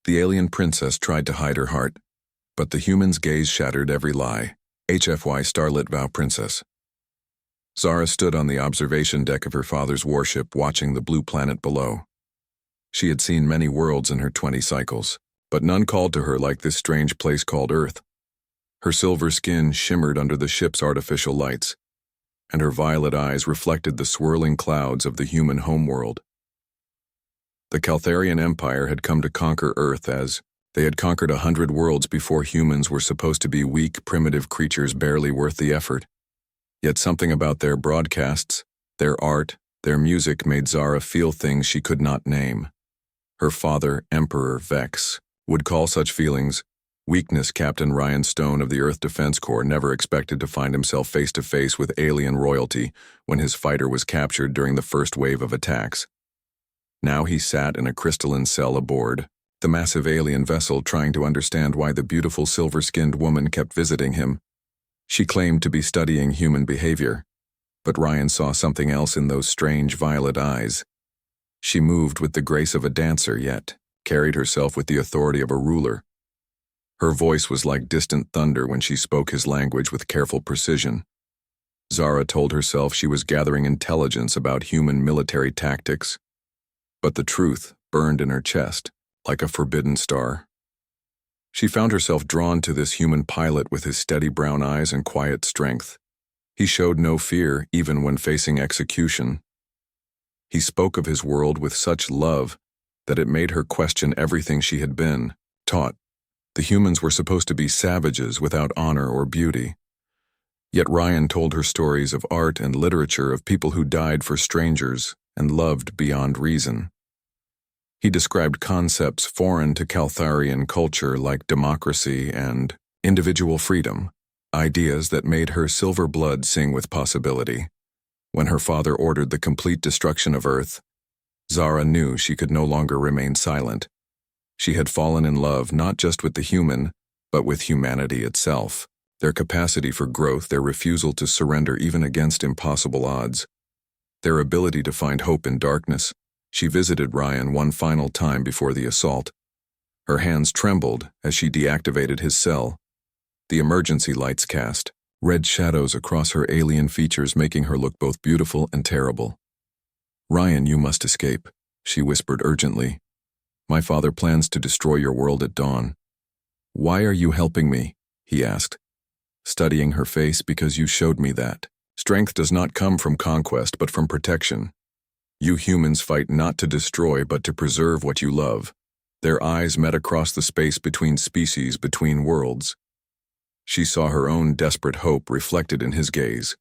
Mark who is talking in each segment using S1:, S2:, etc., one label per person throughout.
S1: The alien princess tried to hide her heart, but the human's gaze shattered every lie. HFY Starlit Vow Princess. Zara stood on the observation deck of her father's warship watching the blue planet below. She had seen many worlds in her 20 cycles, but none called to her like this strange place called Earth. Her silver skin shimmered under the ship's artificial lights, and her violet eyes reflected the swirling clouds of the human homeworld. The Caltharian Empire had come to conquer Earth as they had conquered 100 worlds before humans were supposed to be weak, primitive creatures barely worth the effort. Yet something about their broadcasts, their art, their music made Zara feel things she could not name. Her father, Emperor Vex, would call such feelings weakness. Captain Ryan Stone of the Earth Defense Corps never expected to find himself face-to-face with alien royalty when his fighter was captured during the first wave of attacks. Now he sat in a crystalline cell aboard the massive alien vessel trying to understand why the beautiful silver-skinned woman kept visiting him. She claimed to be studying human behavior, but Ryan saw something else in those strange violet eyes. She moved with the grace of a dancer, yet carried herself with the authority of a ruler. Her voice was like distant thunder when she spoke his language with careful precision. Zara told herself she was gathering intelligence about human military tactics, but the truth burned in her chest like a forbidden star. She found herself drawn to this human pilot with his steady brown eyes and quiet strength. He showed no fear even when facing execution. He spoke of his world with such love that it made her question everything she had been taught. The humans were supposed to be savages without honor or beauty. Yet Ryan told her stories of art and literature of people who died for strangers and loved beyond reason. He described concepts foreign to Caltharian culture like democracy and individual freedom, ideas that made her silver blood sing with possibility. When her father ordered the complete destruction of Earth, Zara knew she could no longer remain silent. She had fallen in love not just with the human, but with humanity itself, their capacity for growth, their refusal to surrender even against impossible odds, their ability to find hope in darkness. She visited Ryan one final time before the assault. Her hands trembled as she deactivated his cell. The emergency lights cast red shadows across her alien features, making her look both beautiful and terrible. "Ryan, you must escape," she whispered urgently. "My father plans to destroy your world at dawn." "Why are you helping me?" he asked, studying her face. "Because you showed me that strength does not come from conquest but from protection. You humans fight not to destroy but to preserve what you love." Their eyes met across the space between species, between worlds. She saw her own desperate hope reflected in his gaze.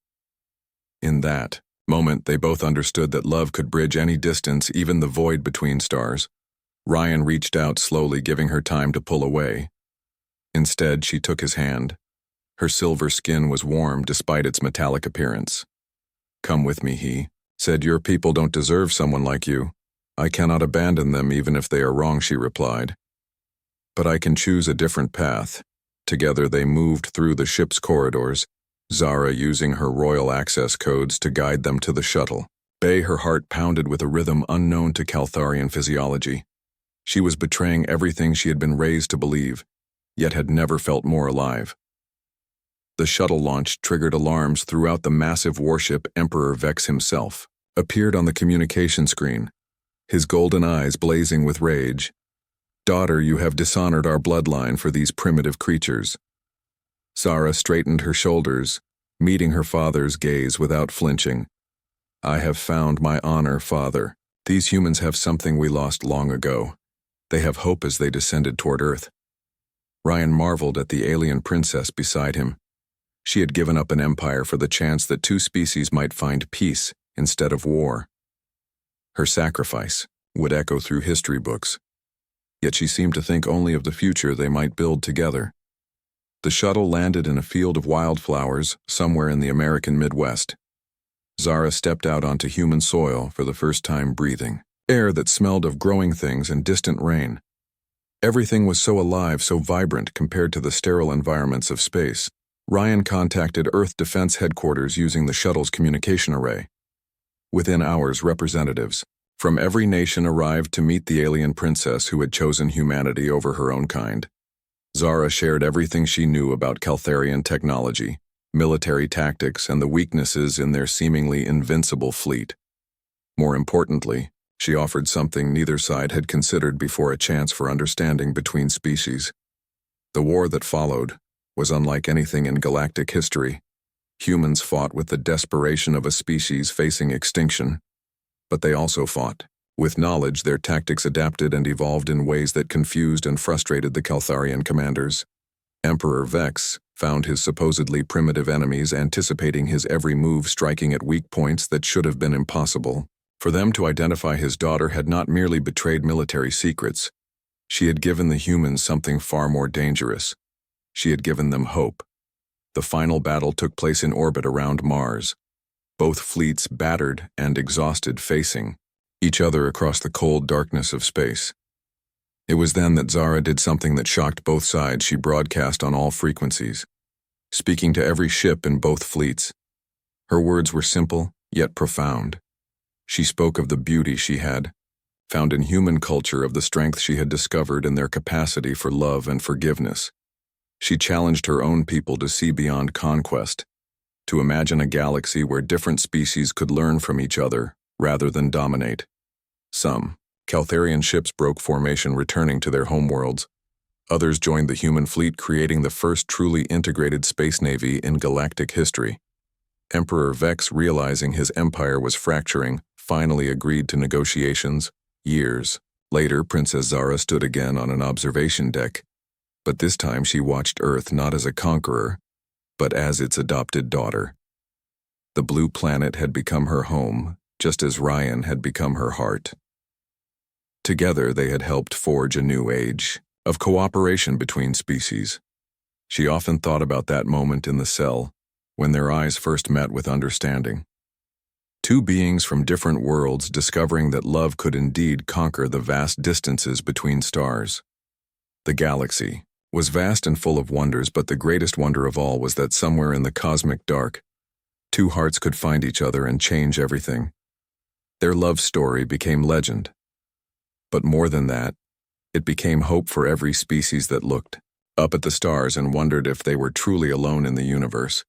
S1: In that moment, they both understood that love could bridge any distance, even the void between stars. Ryan reached out slowly, giving her time to pull away. Instead, she took his hand. Her silver skin was warm despite its metallic appearance. "Come with me," he said. "Your people don't deserve someone like you." "I cannot abandon them even if they are wrong," she replied. "But I can choose a different path." Together they moved through the ship's corridors, Zara using her royal access codes to guide them to the shuttle. Her heart pounded with a rhythm unknown to Caltharian physiology. She was betraying everything she had been raised to believe, yet had never felt more alive. The shuttle launch triggered alarms throughout the massive warship. Emperor Vex himself appeared on the communication screen, his golden eyes blazing with rage. "Daughter, you have dishonored our bloodline for these primitive creatures." Zara straightened her shoulders, meeting her father's gaze without flinching. "I have found my honor, Father. These humans have something we lost long ago. They have hope as they descended toward Earth." Ryan marveled at the alien princess beside him. She had given up an empire for the chance that two species might find peace instead of war. Her sacrifice would echo through history books. Yet she seemed to think only of the future they might build together. The shuttle landed in a field of wildflowers somewhere in the American Midwest. Zara stepped out onto human soil for the first time, breathing air that smelled of growing things and distant rain. Everything was so alive, so vibrant compared to the sterile environments of space. Ryan contacted Earth Defense Headquarters using the shuttle's communication array. Within hours, representatives From every nation arrived to meet the alien princess who had chosen humanity over her own kind. Zara shared everything she knew about Caltharian technology, military tactics, and the weaknesses in their seemingly invincible fleet. More importantly, she offered something neither side had considered before: a chance for understanding between species. The war that followed was unlike anything in galactic history. Humans fought with the desperation of a species facing extinction, but they also fought. With knowledge, their tactics adapted and evolved in ways that confused and frustrated the Caltharian commanders. Emperor Vex found his supposedly primitive enemies anticipating his every move, striking at weak points that should have been impossible. For them to identify his daughter had not merely betrayed military secrets. She had given the humans something far more dangerous. She had given them hope. The final battle took place in orbit around Mars, both fleets battered and exhausted, facing each other across the cold darkness of space. It was then that Zara did something that shocked both sides. She broadcast on all frequencies, speaking to every ship in both fleets. Her words were simple, yet profound. She spoke of the beauty she had found in human culture, of the strength she had discovered in their capacity for love and forgiveness. She challenged her own people to see beyond conquest, to imagine a galaxy where different species could learn from each other rather than dominate. Some Caltharian ships broke formation, returning to their homeworlds. Others joined the human fleet, creating the first truly integrated space navy in galactic history. Emperor Vex, realizing his empire was fracturing, finally agreed to negotiations. Years later, Princess Zara stood again on an observation deck, but this time she watched Earth not as a conqueror, but as its adopted daughter. The blue planet had become her home, just as Ryan had become her heart. Together, they had helped forge a new age of cooperation between species. She often thought about that moment in the cell, when their eyes first met with understanding. Two beings from different worlds discovering that love could indeed conquer the vast distances between stars. The galaxy was vast and full of wonders, but the greatest wonder of all was that somewhere in the cosmic dark, two hearts could find each other and change everything. Their love story became legend. But more than that, it became hope for every species that looked up at the stars and wondered if they were truly alone in the universe.